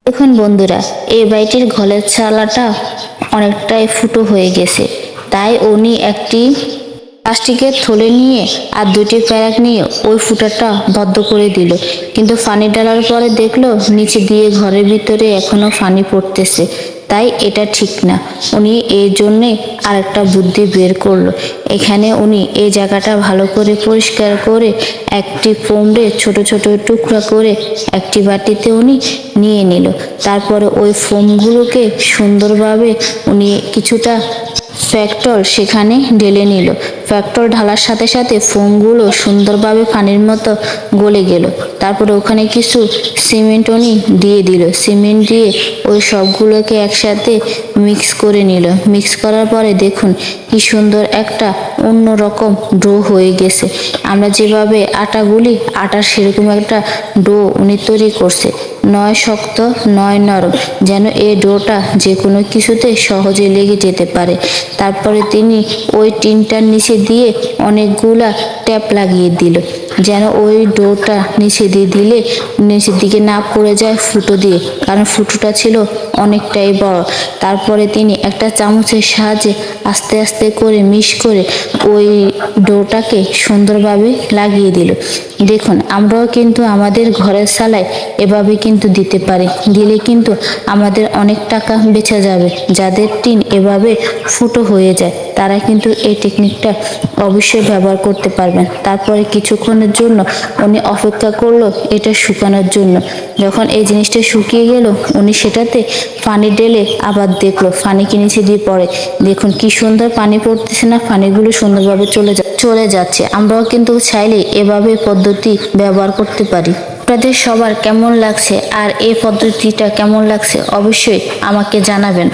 দেখুন বন্ধুরা, এই বাড়িটির ঘরের চালাটা অনেকটাই ফুটো হয়ে গেছে, তাই উনি একটি প্লাস্টিকের থলে নিয়ে আর দুটি প্যারাক নিয়ে ওই ফুটাটা বদ্ধ করে দিল। কিন্তু পানি ঢালার পরে দেখলো নিচে দিয়ে ঘরের ভিতরে এখনো পানি পড়তেছে, তাই এটা ঠিক না। উনি এই জন্যে আরেকটা বুদ্ধি বের করলো। এখানে উনি এই জায়গাটা ভালো করে পরিষ্কার করে একটি ফোমরে ছোট ছোট টুকরা করে একটি বাটিতে উনি নিয়ে নিল। তারপরে ওই ফোমগুলোকে সুন্দরভাবে উনি কিছুটা ফ্যাক্টর সেখানে ঢেলে নিল। ফ্যাক্টর ঢালার সাথে সাথে ফোমগুলো সুন্দরভাবে পানির মতো গলে গেল। তারপরে ওখানে কিছু সিমেন্ট উনি দিয়ে দিল। সিমেন্ট দিয়ে ওই সবগুলোকে একসাথে মিক্স করে নিল। মিক্স করার পরে দেখুন কি সুন্দর একটা অন্যরকম ডো হয়ে গেছে। আমরা যেভাবে আটা গুলি, আটার সেরকম একটা ডো উনি তৈরি করছে, নয় শক্ত নয় নরম, যেন এই ডোটা যে কোনো কিছুতে সহজে লেগে যেতে পারে। তারপরে তিনি ওই টিনটার নিচে দিয়ে অনেকগুলা ট্যাপ লাগিয়ে দিল, যেন ওই ডোটা নিচে দিয়ে দিলে নিচের দিকে না পড়ে যায় ফুটো দিয়ে, কারণ ফুটোটা ছিল অনেকটাই বড়। তারপরে তিনি একটা চামচের সাহায্যে আস্তে আস্তে করে মিশ করে ওই ডোটাকে সুন্দরভাবে লাগিয়ে দিল। দেখুন, আমরাও কিন্তু আমাদের ঘরের চালায় এভাবে কিন্তু দিতে পারি, দিলে কিন্তু আমাদের অনেক টাকা বেঁচে যাবে। যাদের টিন এভাবে ফুটো হয়ে যায় তারা কিন্তু এই টেকনিকটা অবশ্যই ব্যবহার করতে পারবেন। তারপরে কিছুক্ষণের জন্য উনি অপেক্ষা করলো এটা শুকানোর জন্য। যখন এই জিনিসটা শুকিয়ে গেল, উনি সেটাতে পানি ঢেলে আবার দেখলো পানি কি নিচে দিয়ে পড়ে। দেখুন কি সুন্দর পানি পড়তেছে না, পানিগুলো সুন্দরভাবে চলে যাচ্ছে। আমরাও কিন্তু চাইলে এভাবে পদ্ধতি ব্যবহার করতে পারি। আপনাদের সবার কেমন লাগছে আর এই পদ্ধতিটা কেমন লাগছে অবশ্যই আমাকে জানাবেন।